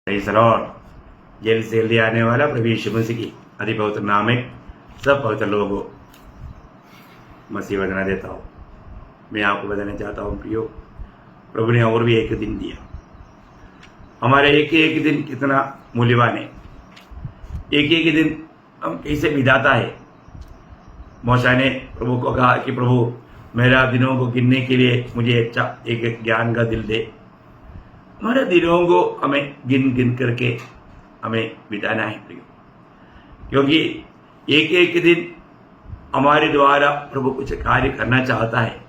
Praise the Lord. जल्द से जल्दी आने वाला प्रभु यीशु मसीह की अति पवित्र नाम में सब पवित्र लोगों को मसीह वंदना देता हूँ। मैं आपको बताना चाहता हूँ प्रियो, प्रभु ने और भी एक दिन दिया। हमारे एक एक दिन कितना मूल्यवान है, एक एक दिन हम कैसे बिताता है। मूसा ने प्रभु को कहा कि प्रभु मेरा दिनों को गिनने के लिए मुझे अच्छा एक ज्ञान का दिल दे। हमारे दिनों को हमें गिन गिन करके हमें बिताना है प्रियो, क्योंकि एक एक दिन हमारे द्वारा प्रभु कुछ कार्य करना चाहता है।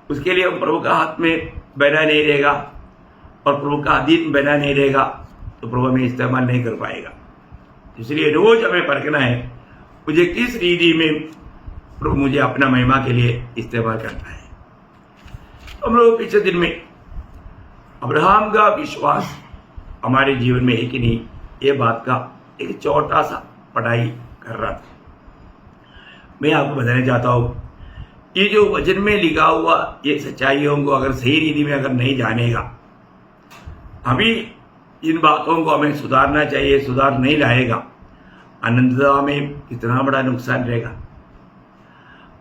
उसके लिए हम प्रभु का हाथ में बना नहीं रहेगा और प्रभु का अधीन बना नहीं रहेगा तो प्रभु हमें इस्तेमाल नहीं कर पाएगा। इसलिए रोज हमें परखना है मुझे किस रीति में प्रभु मुझे अपना महिमा के लिए इस्तेमाल करता है। हम लोग पिछले दिन में अब्राहम का विश्वास हमारे जीवन में है कि नहीं, ये बात का एक छोटा सा पढ़ाई कर रहा था। मैं आपको बताना चाहता हूँ, ये जो वचन में लिखा हुआ ये सच्चाइयों को अगर सही रीति में अगर नहीं जानेगा, अभी इन बातों को हमें सुधारना चाहिए। सुधार नहीं लाएगा, अनंतता में कितना बड़ा नुकसान रहेगा।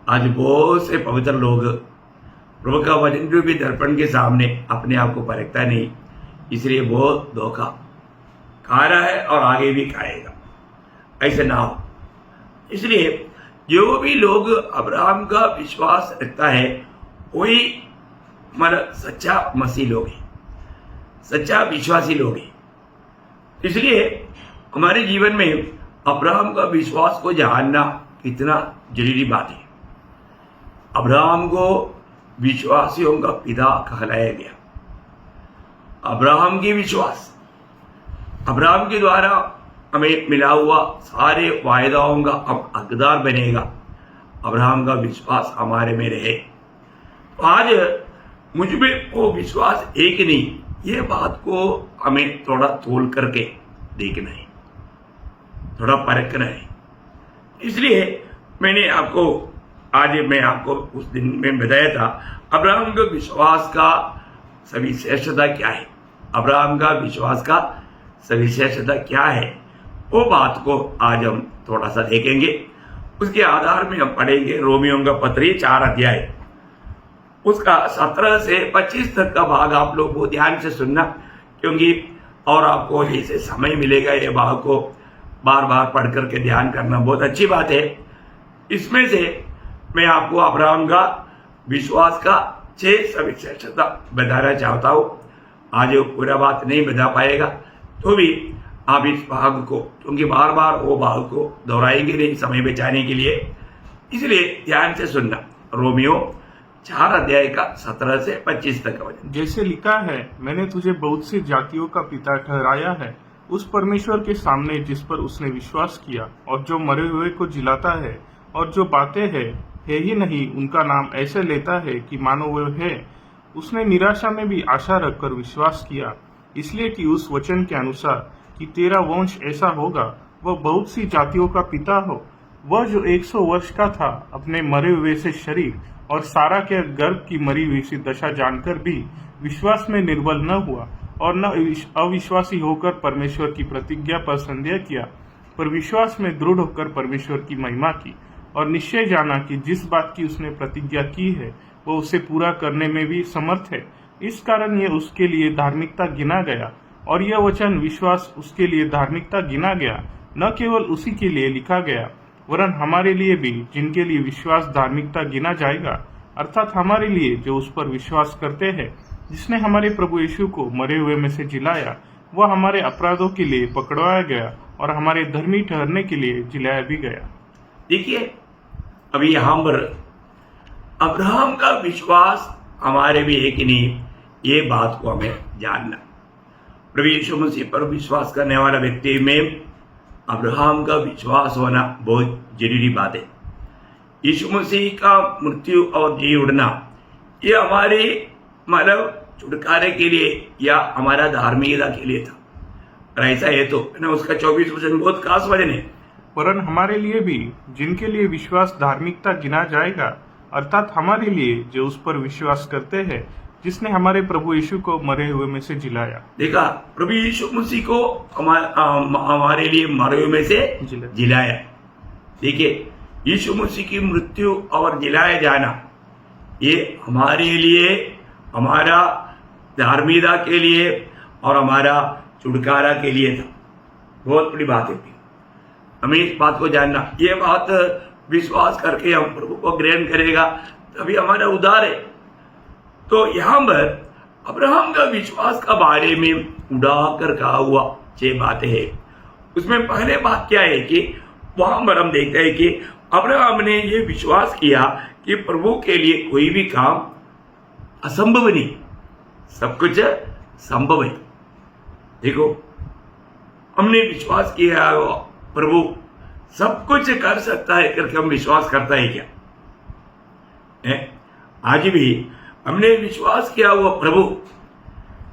आज बहुत से पवित्र लोग प्रभु का वचन रूपी दर्पण के सामने अपने आप को परखता नहीं, इसलिए बहुत धोखा खा रहा है और आगे भी खाएगा। ऐसे ना हो। इसलिए जो भी लोग अब्राहम का विश्वास रखता है वही हमारा सच्चा मसीह लोग है, सच्चा विश्वासी लोग है। इसलिए हमारे जीवन में अब्राहम का विश्वास को जानना कितना जरूरी बात है। अब्राहम को विश्वासियों का पिता कहलाया गया। अब्राहम की विश्वास, अब्राहम के द्वारा हमें मिला हुआ सारे वायदाओं का हम हकदार बनेगा। अब्राहम का विश्वास हमारे में रहे। आज मुझ में वो विश्वास है कि नहीं, ये बात को हमें थोड़ा तोल करके देखना है, थोड़ा परखना है। इसलिए मैंने आपको मैं आपको उस दिन में बताया था अब्राहम के विश्वास का सविशेषता क्या है। अब्राहम का विश्वास का सविशेषता क्या है, वो बात को आज हम थोड़ा सा देखेंगे। उसके आधार में हम पढ़ेंगे रोमियों का पत्र 4 अध्याय, उसका 17 से 25 तक का भाग आप लोग को ध्यान से सुनना, क्योंकि और आपको जैसे समय मिलेगा ये भाग को बार बार पढ़ करके ध्यान करना बहुत अच्छी बात है। इसमें से मैं आपको अब्राहम का विश्वास का 6 सविशेषता बताना चाहता हूँ। आज वो पूरा बात नहीं बता पाएगा तो भी आप इस भाग को, क्योंकि बार बार वो भाग को दोहराएंगे नहीं समय बचाने के लिए, इसलिए ध्यान से सुनना। रोमियो 4 अध्याय का 17 से 25 तक का वचन। जैसे लिखा है, मैंने तुझे बहुत सी जातियों का पिता ठहराया है, उस परमेश्वर के सामने जिस पर उसने विश्वास किया और जो मरे हुए को जिलाता है और जो बातें है ही नहीं उनका नाम ऐसे लेता है कि मानो वो है। उसने निराशा में भी आशा रखकर विश्वास किया, इसलिए कि उस वचन के अनुसार कि तेरा वंश ऐसा होगा, वह बहुत सी जातियों का पिता हो। वह जो 100 वर्ष का था, अपने मरे हुए से शरीर और सारा के गर्भ की मरी हुई सी दशा जानकर भी विश्वास में निर्बल न हुआ और न अविश्वासी होकर परमेश्वर की प्रतिज्ञा पर संदेह किया, पर विश्वास में दृढ़ होकर परमेश्वर की महिमा की और निश्चय जाना कि जिस बात की उसने प्रतिज्ञा की है वो उसे पूरा करने में भी समर्थ है। इस कारण यह उसके लिए धार्मिकता गिना गया और यह वचन विश्वास उसके लिए धार्मिकता गिना गया। न केवल उसी के लिए लिखा गया, वरन हमारे लिए भी, जिनके लिए विश्वास धार्मिकता गिना जाएगा, अर्थात हमारे लिए जो उस पर विश्वास करते हैं। जिसने हमारे प्रभु यीशु को मरे हुए में से जिलाया, वह हमारे अपराधों के लिए पकड़वाया गया और हमारे धर्मी ठहरने के लिए जिलाया भी गया। देखिए, अभी यहाँ पर अब्राहम का विश्वास हमारे भी है कि नहीं, ये बात को हमें जानना। प्रभु यीशु मसीह पर विश्वास करने वाला व्यक्ति में अब्राहम का विश्वास होना बहुत जरूरी बात है। यीशु मसीह का मृत्यु और जी उठना ये हमारे मतलब छुटकारे के लिए या हमारा धार्मिकता के लिए था। और ऐसा है तो उसका 24 वचन बहुत खास वचन है। वरन हमारे लिए भी, जिनके लिए विश्वास धार्मिकता गिना जाएगा, अर्थात हमारे लिए जो उस पर विश्वास करते हैं, जिसने हमारे प्रभु यीशु को मरे हुए में से जिलाया। देखा, प्रभु यीशु मसीह को हमारे लिए मरे हुए में से जिलाया। देखिए, यीशु मसीह की मृत्यु और जिलाया जाना ये हमारे लिए, हमारा धार्मिकता के लिए और हमारा छुटकारा के लिए था। बहुत बड़ी बात है। हमें इस बात को जानना, ये बात विश्वास करके हम प्रभु को ग्रहण करेगा तभी हमारा उद्धार है। तो यहाँ पर अब्राहम का विश्वास का बारे में उड़ा कर कहा हुआ 6 बातें हैं। उसमें पहले बात क्या है कि वहां पर हम देखते हैं कि अब्राहम ने ये विश्वास किया कि प्रभु के लिए कोई भी काम असंभव नहीं, सब कुछ संभव है। देखो, हमने विश्वास किया प्रभु सब कुछ कर सकता है करके हम विश्वास करता है क्या? आज भी हमने विश्वास किया वो प्रभु,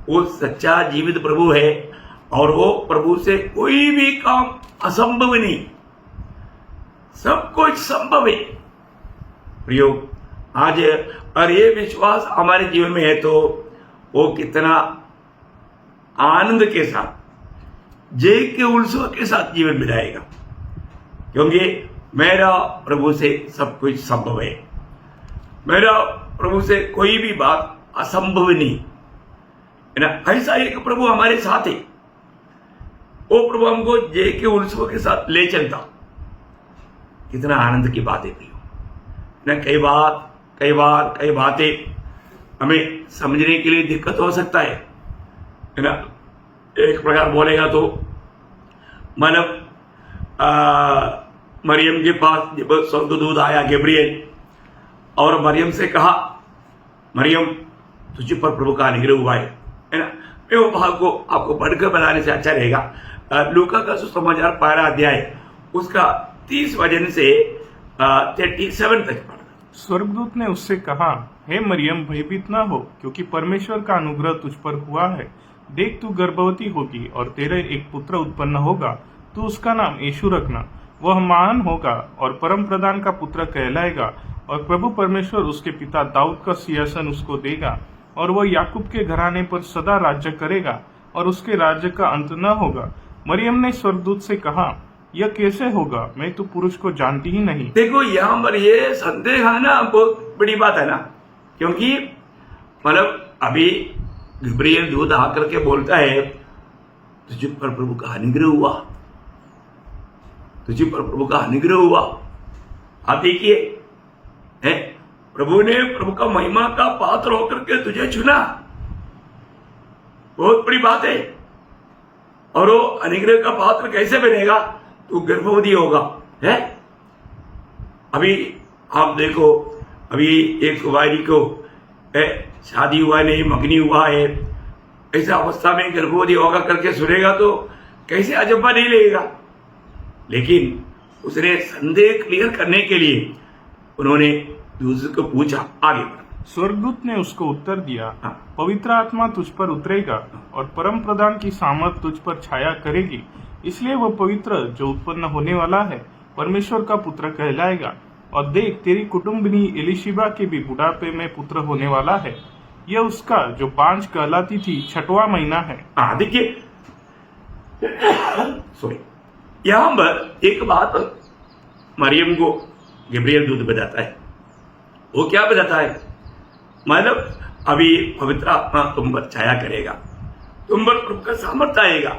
वो सच्चा जीवित प्रभु है और वो प्रभु से कोई भी काम असंभव नहीं, सब कुछ संभव है। प्रियो, आज और ये विश्वास हमारे जीवन में है तो वो कितना आनंद के साथ, जय के उत्सव के साथ जीवन बिताएगा, क्योंकि मेरा प्रभु से सब कुछ संभव है। मेरा प्रभु से कोई भी बात असंभव नहीं है ना। ऐसा एक प्रभु हमारे साथ है, वो प्रभु हमको जय के उत्सव के साथ ले चलता। कितना आनंद की बात है प्रियो ना। कई बातें हमें समझने के लिए दिक्कत हो सकता है ना। एक प्रकार बोलेगा तो मतलब मरियम के पास जब स्वर्गदूत आया गैब्रियल और मरियम से कहा, मरियम तुझे पर प्रभु का अनुग्रह हुआ है ना। मैं वो भाग को आपको पढ़कर बताने से अच्छा रहेगा। लूका का सुसमाचार 12 अध्याय उसका 30 वचन से 37 तक पढ़। स्वर्गदूत ने उससे कहा, हे मरियम, भयभीत न हो, क्योंकि परमेश्वर का अनुग्रह तुझ पर हुआ है। देख, तू गर्भवती होगी और तेरे एक पुत्र उत्पन्न होगा। तू उसका नाम यीशु रखना। वह महान होगा और परम प्रधान का पुत्र कहलाएगा, और प्रभु परमेश्वर उसके पिता दाऊद का सिंहासन उसको देगा, और वह याकूब के घराने पर सदा राज्य करेगा, और उसके राज्य का अंत न होगा। मरियम ने स्वर्गदूत से कहा, यह कैसे होगा? मैं तो पुरुष को जानती ही नहीं। देखो, यहाँ पर ये संदेह है ना, बहुत बड़ी बात है ना, क्योंकि मतलब अभी गब्रिएल दूत आकर के बोलता है, तुझे पर प्रभु का अनुग्रह हुआ, तुझे पर प्रभु का अनुग्रह हुआ। आप देखिए, प्रभु ने प्रभु का महिमा का पात्र होकर के तुझे चुना, बहुत बड़ी बात है। और वो अनुग्रह का पात्र कैसे बनेगा? तू गर्भवती होगा है। अभी आप देखो, अभी एक कुंवारी को शादी हुआ नहीं, मगनी हुआ है, ऐसा अवस्था में गर्भवती होगा करके सुनेगा तो कैसे अजब्बा नहीं लगेगा। लेकिन उसने संदेह क्लियर करने के लिए उन्होंने दूसरे को पूछा। आगे स्वर्गदूत ने उसको उत्तर दिया, पवित्र आत्मा तुझ पर उतरेगा और परम प्रधान की सामर्थ तुझ पर छाया करेगी, इसलिए वह पवित्र जो उत्पन्न होने वाला है परमेश्वर का पुत्र कहलाएगा। और देख, तेरी कुटुंबिनी एलिशिबा के भी बुढ़ापे में पुत्र होने वाला है। यह उसका जो बांझ कहलाती थी 6वां महीना है। देखिए, सॉरी, यहाँ पर एक बात मरियम को गब्रिएल दूत बताता है। वो क्या बताता है? मतलब अभी पवित्र आत्मा तुम पर छाया करेगा, तुम पर प्रभु का सामर्थ्य आएगा,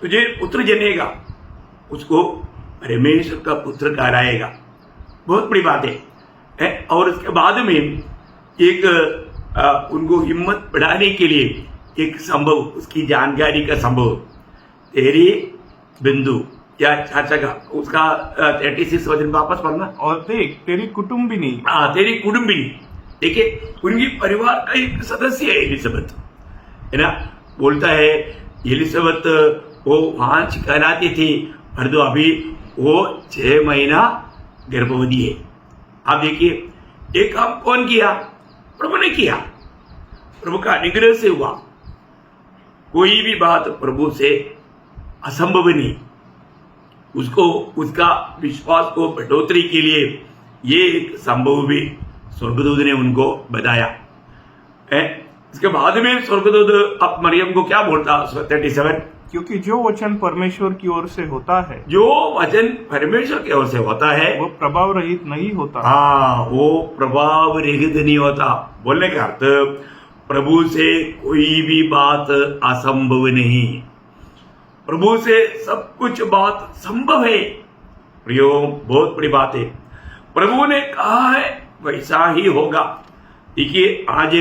तुझे पुत्र जनेगा, उसको परमेश्वर का पुत्र कहलाएगा। बहुत बड़ी बात है। और उसके बाद में एक उनको हिम्मत बढ़ाने के लिए एक संभव, उसकी जानकारी का संभव, तेरी बिंदु या चाचा का उसका 36 वचन वापस पढ़ना। और देख, तेरी कुटुंबिनी, तेरी कुटुंबिनी, देखिए उनकी परिवार का एक सदस्य है एलिजाबेथ, है ना। बोलता है एलिजाबेथ वो भांज कहलाती थी, पर तो अभी वो 6 महीना गर्भवती है। आप देखिए, एक काम कौन किया? प्रभु ने किया, प्रभु का अनुग्रह से हुआ। कोई भी बात प्रभु से असंभव नहीं। उसको उसका विश्वास को बढ़ोतरी के लिए ये एक संभव भी स्वर्गदूत ने उनको बताया है। इसके बाद में स्वर्गदूत अब मरियम को क्या बोलता 37, क्योंकि जो वचन परमेश्वर की ओर से होता है जो वचन परमेश्वर की ओर से होता है वो प्रभाव रहित नहीं होता। हाँ, वो प्रभाव रहित नहीं होता। बोलने का अर्थ प्रभु से कोई भी बात असंभव नहीं, प्रभु से सब कुछ बात संभव है। प्रियो, बहुत बड़ी बात है। प्रभु ने कहा है वैसा ही होगा। देखिए, आज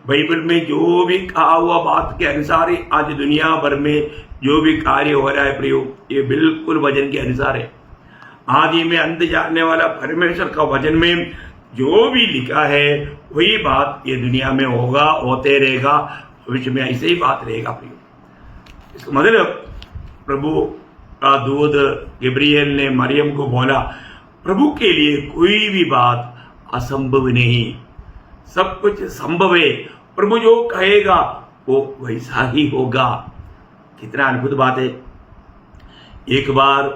बाइबल में जो भी कहा हुआ बात के अनुसार ही आज दुनिया भर में जो भी कार्य हो रहा है प्रियो, ये बिल्कुल वचन के अनुसार है। आदि में अंत जानने वाला परमेश्वर का वचन में जो भी लिखा है वही बात ये दुनिया में होगा, होते रहेगा, भविष्य में ऐसे ही बात रहेगा प्रियो। इसका मतलब प्रभु का दूत गब्रिएल ने मरियम को बोला, प्रभु के लिए कोई भी बात असंभव नहीं, सब कुछ संभव है। प्रभु जो कहेगा वो वैसा ही होगा। कितना अद्भुत बात है। एक बार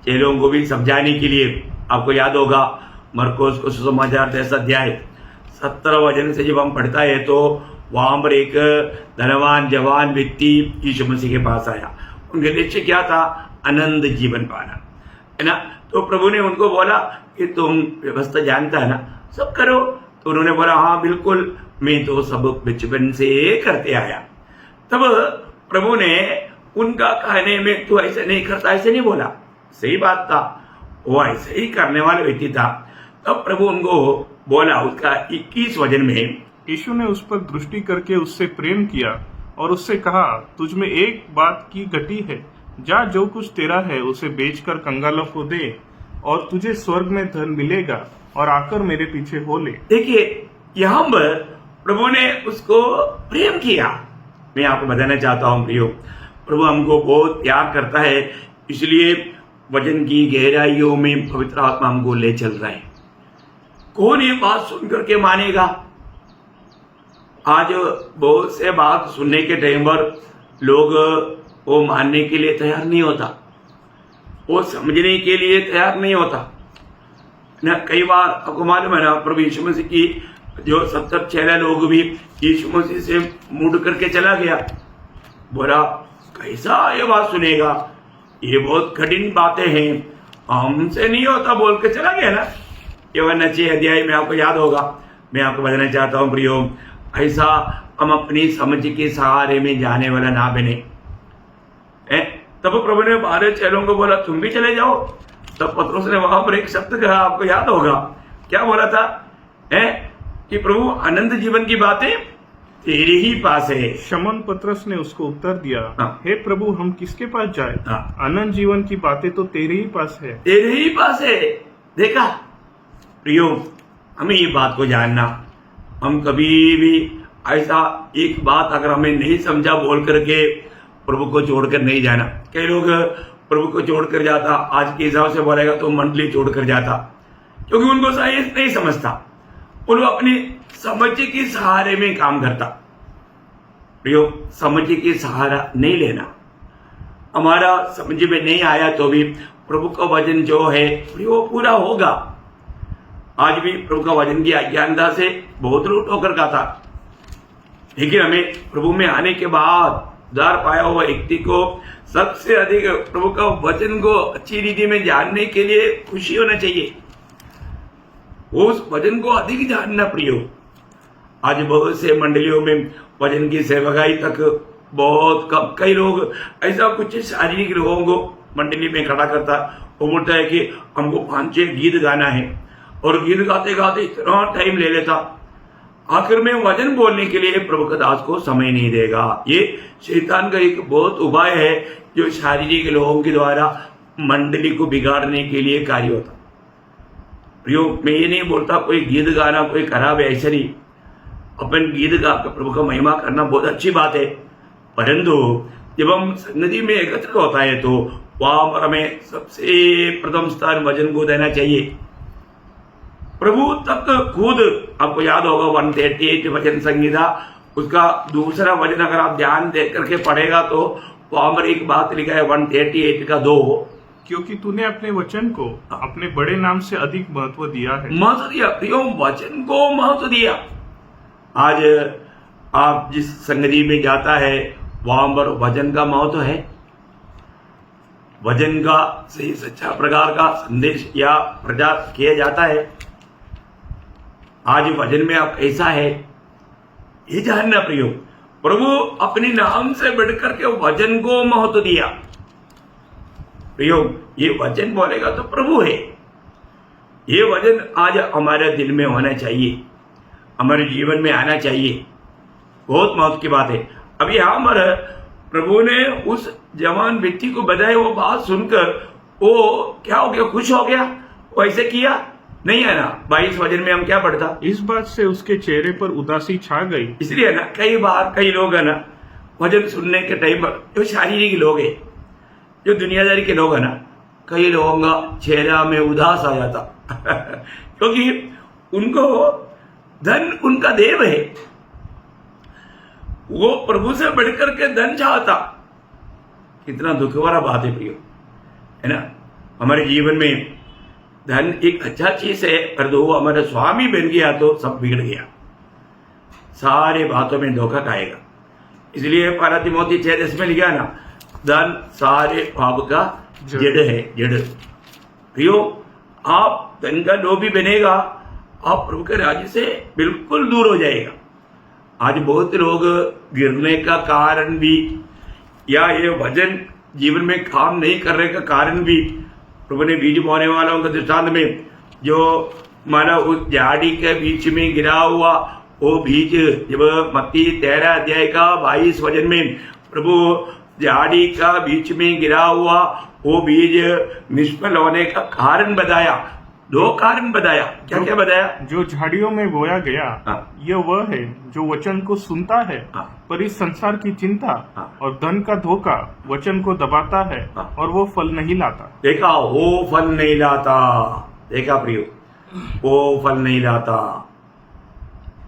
चेलों को भी समझाने के लिए, आपको याद होगा मरकोस को सुसमाचार 10 अध्याय 17 वचन से जब हम पढ़ता है तो वहां पर एक धनवान जवान व्यक्ति यीशु मसीह के पास आया। उनका लक्ष्य क्या था? अनंत जीवन पाना, है ना। तो प्रभु ने उनको बोला कि तुम व्यवस्था जानता है ना, सब करो। तो उन्होंने बोला, हाँ बिल्कुल, मैं तो सब बचपन से करते आया। तब प्रभु ने उनका कहने में तो ऐसे नहीं करता, ऐसे नहीं बोला। सही बात था, वो ऐसे ही करने वाला व्यक्ति था। तब प्रभु उनको बोला उसका 21 वचन में, यीशु ने उस पर दृष्टि करके उससे प्रेम किया और उससे कहा, तुझ में एक बात की घटी है, जा जो कुछ तेरा है उसे बेचकर कंगालों को दे और तुझे स्वर्ग में धन मिलेगा और आकर मेरे पीछे हो ले। देखिए, यहाँ पर प्रभु ने उसको प्रेम किया। मैं आपको बताना चाहता हूँ प्रियो, प्रभु हमको बहुत प्यार करता है, इसलिए वचन की गहराइयों में पवित्र आत्मा हमको ले चल रहा है। कौन ये बात सुनकर के मानेगा? आज बहुत से बात सुनने के टाइम पर लोग वो मानने के लिए तैयार नहीं होता, वो समझने के लिए तैयार नहीं होता ना। कई बार आपको मालूम है ना, प्रभु यीशु मसीह की जो 70 चेला लोग भी यीशु मसीह से मुड़ करके चला गया। बोला, कैसा ये बात सुनेगा, ये बहुत कठिन बातें हैं, हमसे नहीं होता, बोल के चला गया ना। यूहन्ना 6 अध्याय में आपको याद होगा। मैं आपको बताना चाहता हूँ प्रियो, ऐसा हम अपनी समझ के सहारे में जाने वाला ना बने। तब प्रभु ने 12 चेलों को बोला, तुम भी चले जाओ। तब पतरस ने वहां पर एक शब्द कहा, आपको याद होगा, क्या बोला था? कि प्रभु अनंत जीवन की बातें तेरे ही पास है। शमौन पतरस ने उसको उत्तर दिया, हाँ। हे प्रभु, हम किसके पास जाए? हाँ। अनंत जीवन की बातें तो तेरे ही पास है। तेरे ही पास है। देखा प्रियो, हमें ये बात को जानना, हम कभी भी ऐसा एक बात अगर हमें नहीं समझा बोल करके प्रभु को छोड़कर नहीं जाना। कई लोग प्रभु को छोड़कर जाता, आज के हिसाब से बोलेगा तो मंडली छोड़कर जाता, क्योंकि उनको सही नहीं समझता, उनको अपनी समझ के सहारे में काम करता। प्रियो, समझ के सहारा नहीं लेना। हमारा समझ में नहीं आया तो भी प्रभु का वचन जो है वो पूरा होगा। आज भी प्रभु का वचन की अज्ञानता से बहुत लोग ठोकर खाता, लेकिन हमें प्रभु में आने के बाद उद्धार पाया हुआ व्यक्ति को सबसे अधिक प्रभु का वचन को अच्छी रीति में जानने के लिए खुशी होना चाहिए, उस वचन को अधिक जानना। प्रियो, आज बहुत से मंडलियों में वचन की सेवकाई तक बहुत कम, कई लोग ऐसा कुछ शारीरिक लोगों को मंडली में खड़ा करता, वो बोलता है कि हमको 5-6 गीत गाना है, और गीत गाते गाते इतना टाइम ले लेता, आखिर में वचन बोलने के लिए प्रभु का दास को समय नहीं देगा। ये शैतान का एक बहुत उपाय है जो शारीरिक लोगों के द्वारा मंडली को बिगाड़ने के लिए कार्य होता। प्रियो, मैं ये नहीं बोलता कोई गीत गाना कोई खराब है, ऐसा नहीं। अपन गीत गा कर प्रभु का महिमा करना बहुत अच्छी बात है, परंतु जब हम सन्निधि में एकत्र होता है तो वहां पर हमें सबसे प्रथम स्थान वचन को देना चाहिए। प्रभु तक खुद, आपको याद होगा 138 वचन संहिता, उसका दूसरा वचन अगर आप ध्यान दे करके पढ़ेगा तो वहां पर एक बात लिखा है 138 का 2, क्योंकि तूने अपने वचन को अपने बड़े नाम से अधिक महत्व दिया है। महत्व दिया, क्यों? वचन को महत्व दिया। आज आप जिस संगति में जाता है वहां पर वचन का महत्व है, वचन का सही सच्चा प्रकार का संदेश या प्रचार किया जाता है। आज वचन में आप कैसा है ये जानना प्रियो। प्रभु अपने नाम से बढ़कर के वचन को महत्व दिया। प्रियो, ये वचन बोलेगा तो प्रभु है। ये वचन आज हमारे दिल में होना चाहिए, हमारे जीवन में आना चाहिए। बहुत महत्व की बात है। अब यहाँ पर प्रभु ने उस जवान व्यक्ति को बताया, वो बात सुनकर वो क्या हो गया, खुश हो गया, वो ऐसे किया नहीं है ना। 22 वचन में हम क्या पढ़ता, इस बात से उसके चेहरे पर उदासी छा गई। इसलिए ना कई बार कई लोग है ना वचन सुनने के टाइम पर, जो शारीरिक लोग है, जो दुनियादारी के लोग है ना, कई लोगों का चेहरा में उदास आ जाता क्योंकि उनको धन उनका देव है, वो प्रभु से बढ़कर के धन चाहता। कितना दुख वाला बात है प्रियो, है ना। हमारे जीवन में धन एक अच्छा चीज है, पर वो हमारा स्वामी बन गया तो सब बिगड़ गया, सारे बातों में धोखा खाएगा। इसलिए पहला तिमोथी 6:10 में लिखा ना, धन सारे पाप का जड़ है, जड़। प्रियो, आप धन का लोभी बनेगा, आप प्रभु के राज्य से बिल्कुल दूर हो जाएगा। आज बहुत लोग गिरने का कारण भी, या ये वचन जीवन में काम नहीं करने का कारण भी, प्रभु ने बीज बोने वालों के दृष्टांत में जो माना उस झाड़ी के बीच में गिरा हुआ वो बीज, जब मत्ती 13 अध्याय का 22 वचन में प्रभु झाड़ी का बीच में गिरा हुआ वो बीज निष्फल होने का कारण बताया। 2 कारण बताया। क्या क्या बताया? जो झाड़ियों में बोया गया, ये वह है जो वचन को सुनता है, पर इस संसार की चिंता और धन का धोखा वचन को दबाता है और वो फल नहीं लाता। देखा, वो फल नहीं लाता। देखा प्रियो, वो फल नहीं लाता।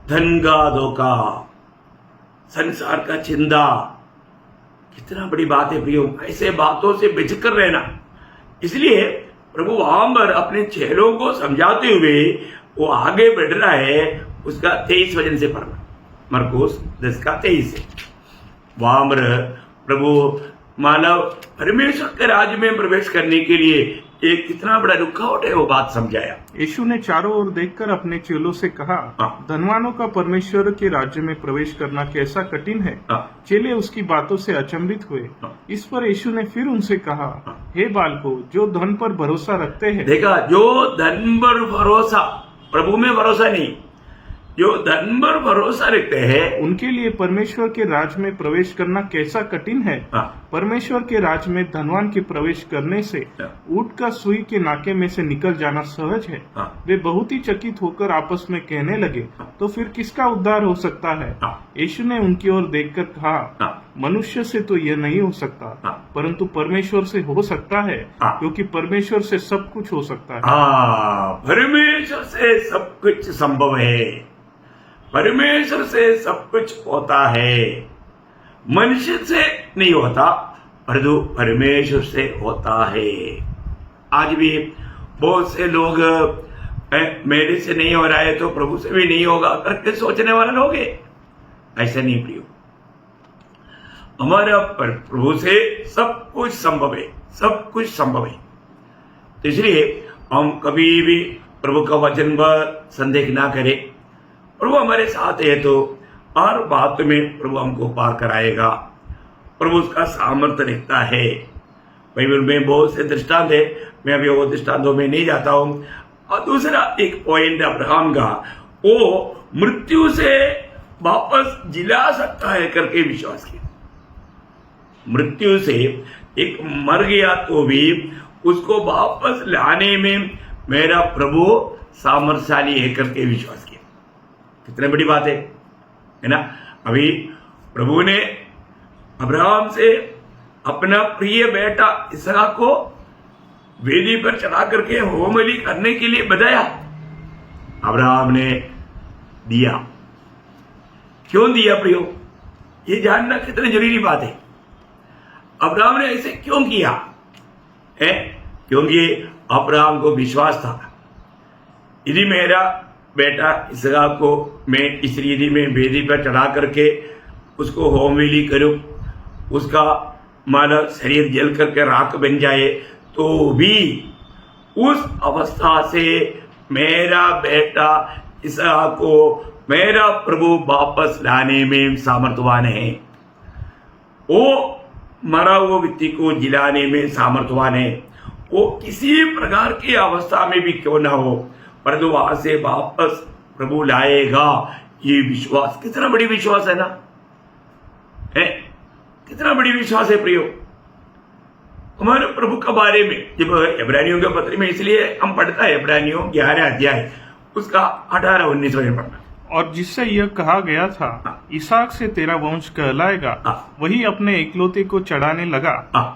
धन का धोखा, संसार का चिंता, कितना बड़ी बात है प्रियो। ऐसे बातों से बचकर रहना। इसलिए प्रभु वहां पर अपने चेलों को समझाते हुए वो आगे बढ़ रहा है। उसका 23 वचन से पढ़ना, मरकुस 10 का 23 से। वहां पर प्रभु मानव परमेश्वर के राज्य में प्रवेश करने के लिए एक कितना बड़ा रुकावट है वो बात समझाया। यीशु ने चारों ओर देखकर अपने चेलों से कहा, धनवानों का परमेश्वर के राज्य में प्रवेश करना कैसा कठिन है। चेले उसकी बातों से अचंभित हुए। इस पर यीशु ने फिर उनसे कहा, हे बालकों, जो धन पर भरोसा रखते हैं। देखा, जो धन पर भरोसा, प्रभु में भरोसा नहीं, जो धन पर भरोसा रखते हैं, उनके लिए परमेश्वर के राज में प्रवेश करना कैसा कठिन है। परमेश्वर के राज में धनवान के प्रवेश करने से ऊंट का सुई के नाके में से निकल जाना सहज है। वे बहुत ही चकित होकर आपस में कहने लगे, तो फिर किसका उद्धार हो सकता है। यीशु ने उनकी ओर देखकर कहा, मनुष्य से तो यह नहीं हो सकता, परंतु परमेश्वर से हो सकता है, क्योंकि परमेश्वर से सब कुछ हो सकता है। परमेश्वर से सब कुछ संभव है, परमेश्वर से सब कुछ होता है। मनुष्य से नहीं होता, परंतु परमेश्वर से होता है। आज भी बहुत से लोग मेरे से नहीं हो रहा है तो प्रभु से भी नहीं होगा करके सोचने वाले लोग हैं। ऐसा नहीं प्रियो, हमारा प्रभु से सब कुछ संभव है, सब कुछ संभव है। तो इसलिए हम कभी भी प्रभु का वचन पर संदेह ना करें। प्रभु हमारे साथ है तो हर बात में प्रभु हमको पार कराएगा। प्रभु उसका सामर्थ्य रखता है। बाइबल में बहुत से दृष्टांत है, मैं अभी वो दृष्टांतों में नहीं जाता हूं। और दूसरा एक पॉइंट अब्राहम का, वो मृत्यु से वापस जिला सकता है करके विश्वास किया। मृत्यु से एक मर गया तो भी उसको वापस लाने में मेरा प्रभु सामर्थ्यशाली है करके विश्वास किया। कितनी बड़ी बात है ना। अभी प्रभु ने अब्राहम से अपना प्रिय बेटा इसहाक को वेदी पर चढ़ा करके होम बलि करने के लिए बताया। अब्राहम ने दिया। क्यों दिया प्रियो, ये जानना कितनी जरूरी बात है। अब्राहम ने ऐसे क्यों किया है? क्योंकि अब्राहम को विश्वास था, यदि मेरा बेटा इसहाक को मैं इस रीति में वेदी पर चढ़ा करके उसको होम विधि करूं, उसका मानो शरीर जल करके राख बन जाए, तो भी उस अवस्था से मेरा बेटा इसहाक को मेरा प्रभु वापस लाने में सामर्थ्यवान है। वो मरा हुआ व्यक्ति को जिलाने में सामर्थ्यवान है। वो किसी प्रकार की अवस्था में भी क्यों ना हो, परंतु वहां से वापस प्रभु लाएगा। ये विश्वास कितना बड़ी विश्वास है ना, है कितना बड़ी विश्वास है प्रियो हमारे प्रभु के बारे में। जब इब्रानियों के पत्र में इसलिए हम पढ़ता है, इब्रानियों 11 अध्याय उसका 18-19 वचन पढ़ना। और जिससे यह कहा गया था, इसहाक से तेरा वंश कहलाएगा, वही अपने इकलौते को चढ़ाने लगा,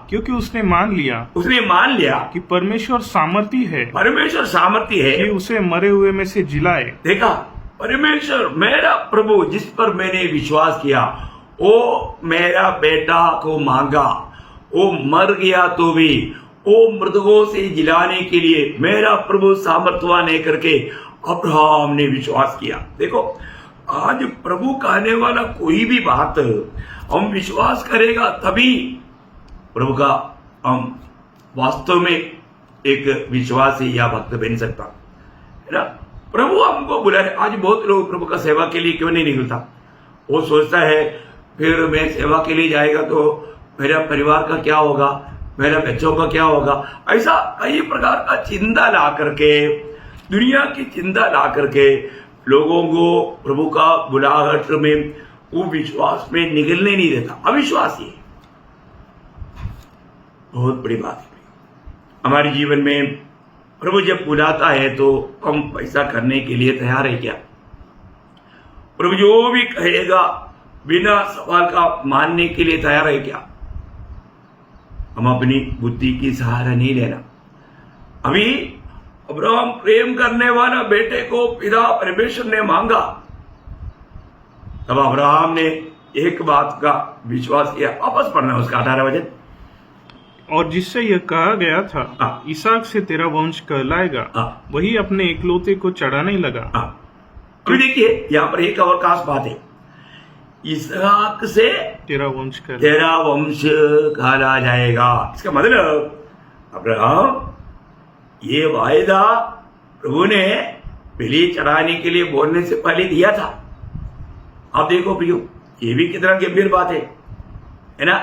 क्योंकि उसने मान लिया कि परमेश्वर सामर्थी है, परमेश्वर सामर्थी है कि उसे मरे हुए में से जिलाए। देखा, परमेश्वर मेरा प्रभु जिस पर मैंने विश्वास किया, वो मेरा बेटा को मांगा, वो मर गया तो भी वो मृतकों से जिलाने के लिए मेरा प्रभु सामर्थ्यवान है करके अब्राहम ने विश्वास किया। देखो, आज प्रभु कहने वाला कोई भी बात हम विश्वास करेगा तभी प्रभु का हम वास्तव में एक विश्वासी या भक्त बन सकता है ना। प्रभु हमको बुला रहे। आज बहुत लोग प्रभु का सेवा के लिए क्यों नहीं निकलता, वो सोचता है फिर मैं सेवा के लिए जाएगा तो मेरा परिवार का क्या होगा, मेरा बच्चों का क्या होगा। ऐसा कई प्रकार का चिंता ला करके, दुनिया की चिंता ला करके लोगों को प्रभु का बुलाहट में वो विश्वास में निकलने नहीं देता। अविश्वास ही बहुत बड़ी बात है। हमारे जीवन में प्रभु जब बुलाता है तो हम पैसा करने के लिए तैयार है क्या? प्रभु जो भी कहेगा बिना सवाल का मानने के लिए तैयार है क्या? हम अपनी बुद्धि की सहारा नहीं लेना। अभी अब्राहम प्रेम करने वाला बेटे को पिता परमेश्वर ने मांगा, तब अब्राहम ने एक बात का विश्वास किया। वापस पढ़ना उसका 18 वचन। और जिससे यह कहा गया था, इसहाक से तेरा वंश कहलाएगा, वही अपने इकलौते को चढ़ाने लगा। अभी देखिए यहाँ पर एक और खास बात है, इसहाक से तेरा वंश कहला जाएगा। इसका मतलब अब्राहम ये वायदा प्रभु ने बलि चढ़ाने के लिए बोलने से पहले दिया था। आप देखो प्रियो, ये भी कितना गंभीर बात है ना।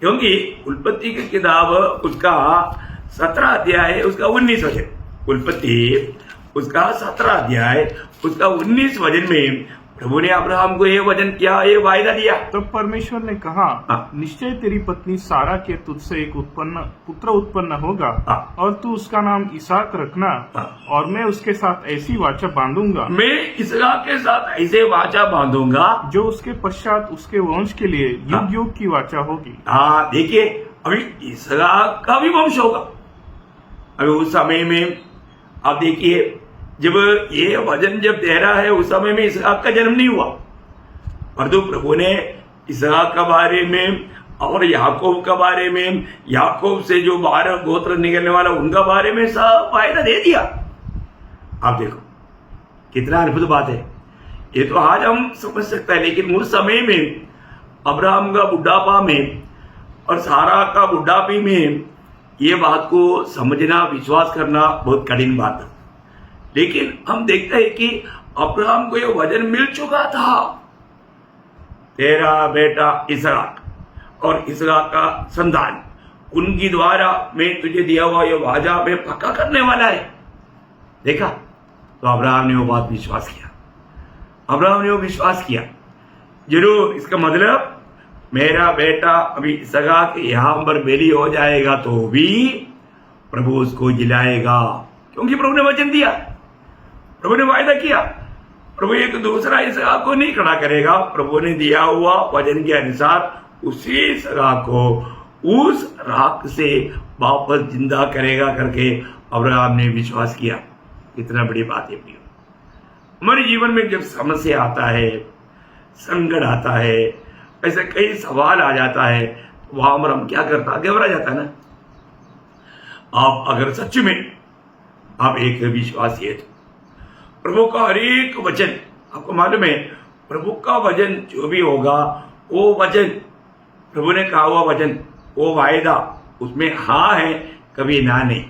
क्योंकि उत्पत्ति की किताब उसका 17 अध्याय उसका 19 वचन, उत्पत्ति उसका 17 अध्याय उसका 19 वचन में प्रभु ने अब्राहम को ये वचन किया, ये वायदा दिया। तब परमेश्वर ने कहा, निश्चय तेरी पत्नी सारा के तुझसे एक पुत्र उत्पन्न होगा, और तू उसका नाम इसहाक रखना, और मैं उसके साथ ऐसी वाचा बांधूंगा, मैं इसहाक के साथ ऐसे वाचा बांधूंगा जो उसके पश्चात उसके वंश के लिए युग युग की वाचा होगी। हाँ देखिए, अभी इसहाक का भी वंश होगा। अभी उस समय में आप देखिए, जब ये वचन जब दे रहा है उस समय में इसहाक का जन्म नहीं हुआ, परंतु प्रभु ने इसहाक के बारे में और याकूब के बारे में, याकूब से जो 12 गोत्र निकलने वाला उनका बारे में सब वायदा दे दिया। आप देखो कितना अद्भुत बात है। ये तो आज हम समझ सकते हैं, लेकिन उस समय में अब्राहम का बुढ़ापा में और सारा का बुढ़ापे में ये बात को समझना, विश्वास करना बहुत कठिन बात है। लेकिन हम देखते हैं कि अब्राहम को यह वचन मिल चुका था, तेरा बेटा इसहाक और इसहाक का संतान, उनकी द्वारा मैं तुझे दिया हुआ यह वादा मैं पक्का करने वाला है। देखा, तो अब्राहम ने वो बात विश्वास किया, अब्राहम ने वो विश्वास किया। जरूर इसका मतलब मेरा बेटा अभी इसहाक यहां पर बलि हो जाएगा तो भी प्रभु उसको जिलाएगा, क्योंकि प्रभु ने वचन दिया, प्रभु ने वायदा किया। प्रभु एक दूसरा इसहाक को नहीं खड़ा करेगा, प्रभु ने दिया हुआ वचन के अनुसार उसी इसहाक को उस राख से वापस जिंदा करेगा करके अब्राहम ने विश्वास किया। कितना बड़ी बात है प्रियो। हमारे जीवन में जब समस्या आता है, संकट आता है, ऐसे कई सवाल आ जाता है, वहां पर हम क्या करता है, घबरा जाता है ना। आप अगर सच में आप एक विश्वासी है, प्रभु का हर एक वचन, आपको मालूम है प्रभु का वचन जो भी होगा वो वचन, प्रभु ने कहा हुआ वचन, वो वायदा, उसमें हाँ है, कभी ना नहीं।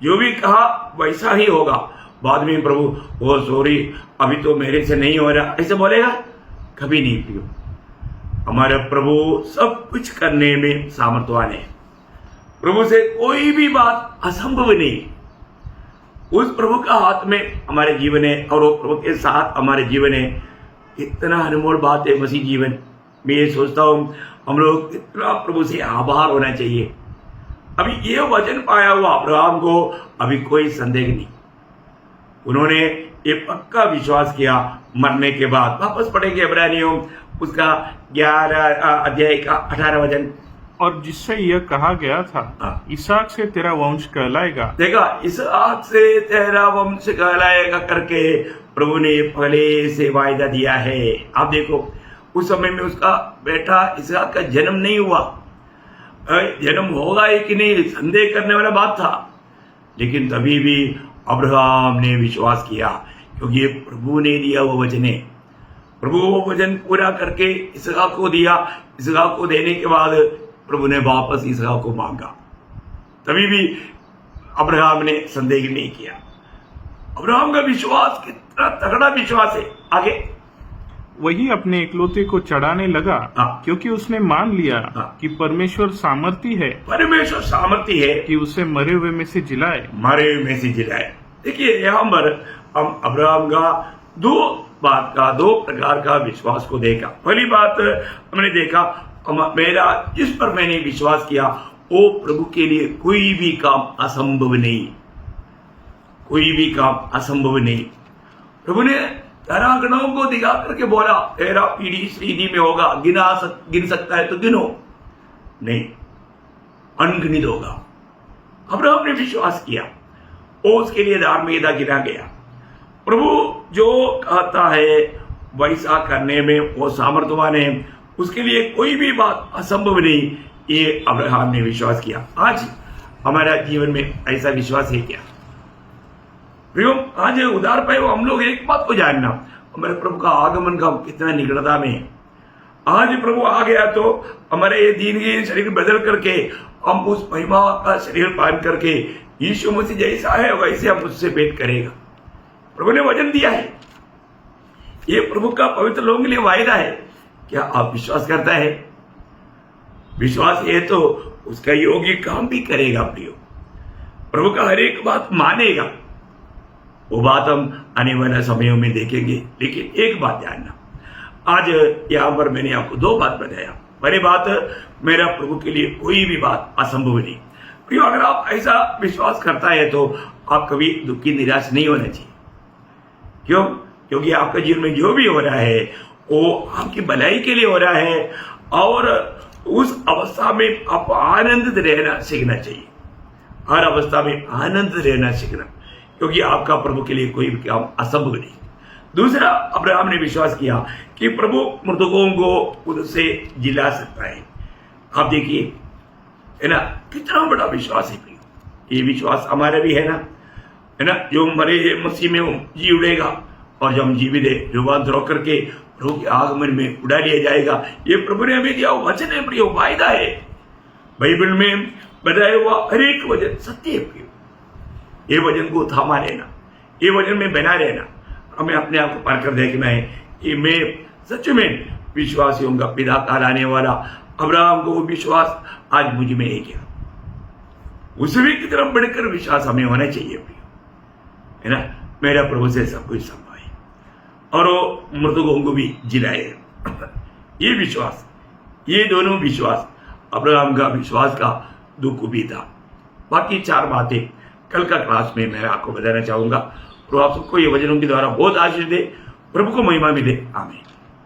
जो भी कहा वैसा ही होगा। बाद में प्रभु ओ सॉरी अभी तो मेरे से नहीं हो रहा ऐसे बोलेगा? कभी नहीं प्रियो। हमारे प्रभु सब कुछ करने में सामर्थ्यवान है। प्रभु से कोई भी बात असंभव नहीं। उस प्रभु का हाथ में हमारे जीवन है और वो प्रभु के साथ हमारे जीवन है। इतना अनमोल बात है मसीह जीवन। मैं ये सोचता हूँ हम लोग इतना प्रभु से आभार होना चाहिए। अभी ये वचन पाया हुआ अब्राहम को अभी कोई संदेह नहीं। उन्होंने ये पक्का विश्वास किया मरने के बाद। वापस पढ़ेंगे इब्रानियों उसका 11 अध्याय का 18 वचन। और जिससे यह कहा गया था, इसहाक से तेरा वंश कहलाएगा। देखा, इसहाक से तेरा वंश कहलाएगा करके प्रभु ने पहले से वायदा दिया है। आप देखो उस समय में उसका बेटा इसहाक का जन्म नहीं हुआ। जन्म होगा कि नहीं संदेह करने वाला बात था, लेकिन तभी भी अब्राहम ने विश्वास किया क्योंकि ये प्रभु ने दिया वो वचन है। प्रभु वो वचन पूरा करके इसहाक को दिया। इसहाक को देने के बाद प्रभु ने वापस इसहाक को मांगा। तभी भी अब्राहम ने संदेह नहीं किया। अब्राहम का विश्वास कितना तगड़ा विश्वास है। आगे वही अपने इकलौते को चढ़ाने लगा, क्योंकि उसने मान लिया कि परमेश्वर सामर्थी है। परमेश्वर सामर्थी है कि उसे मरे हुए में से जिलाए। मरे हुए में से जिलाए। देखिए यहाँ पर हम अब्राहम का दो प्रकार का विश्वास को देखा। पहली बात हमने देखा, मेरा जिस पर मैंने विश्वास किया वो प्रभु के लिए कोई भी काम असंभव नहीं। कोई भी काम असंभव नहीं। प्रभु ने तारागणों को दिखा करके बोला तेरा पीढ़ी श्रीधि में होगा, गिन सकता है तो गिनो, नहीं अनगिनित होगा। अब्राहम ने विश्वास किया और उसके लिए धार्मिकता गिना गया। प्रभु जो कहता है वैसा करने में वो सामर्थ्यवान है। उसके लिए कोई भी बात असंभव नहीं। ये अब्राहम ने विश्वास किया। आज हमारा जीवन में ऐसा विश्वास है क्या? आज उदार पाए हम लोग एक बात को जानना, हमारे प्रभु का आगमन का कितना निकटता में है। आज प्रभु आ गया तो हमारे ये दीन के शरीर बदल करके हम उस महिमा का शरीर पान करके यीशु मसीह जैसा है वैसे हम उससे भेंट करेगा। प्रभु ने वचन दिया है। ये प्रभु का पवित्र लोगों के लिए वायदा है। क्या आप विश्वास करता है? विश्वास है तो उसका योग्य काम भी करेगा। प्रियो, प्रभु का हर एक बात मानेगा। वो बात हम आने वाले समयों में देखेंगे। लेकिन एक बात जानना, आज यहाँ पर मैंने आपको दो बात बताया। पहली बात, मेरा प्रभु के लिए कोई भी बात असंभव नहीं। प्रियो, अगर आप ऐसा विश्वास करता है तो आप कभी दुखी निराश नहीं होना चाहिए। क्यों? क्योंकि आपका जीवन में जो भी हो रहा है वो आपकी भलाई के लिए हो रहा है और उस अवस्था में आप आनंदित रहना सीखना चाहिए। हर अवस्था में आनंदित रहना सीखना, क्योंकि आपका प्रभु के लिए कोई काम असंभव नहीं। दूसरा, अब्राहम ने विश्वास किया कि प्रभु मृतकों को उससे जिला सकता है। आप देखिए, है ना, कितना बड़ा विश्वास है। ये विश्वास हमारा भी है ना, जो मरे मसीह में जी उड़ेगा और जब हम जीवित है रूपांतर होकर के प्रभु के आगमन में उड़ा लिया जाएगा। ये प्रभु ने हमें दिया वचन है प्रियो, वायदा है। बाइबल में बताया हुआ हर एक वचन सत्य है प्रियो। ये वचन को थामा रहना, ये वचन में बना रहना। हमें अपने आप को पार कर देखना है कि मैं सच में विश्वासियों का पिता कहलाने वाला अब्राहम को विश्वास आज मुझ में है क्या? उससे की तरफ बढ़कर विश्वास हमें होना चाहिए है ना। मेरा प्रभु से सब कुछ संभव है और वो मृतकों को भी जिलाए। ये विश्वास, ये दोनों विश्वास, अब्राहम का विश्वास का दुख भी था। बाकी चार बातें कल का क्लास में मैं आपको बताना चाहूंगा। तो आप सबको ये वचनों के द्वारा बहुत आशीष दे, प्रभु को महिमा मिले। आमीन।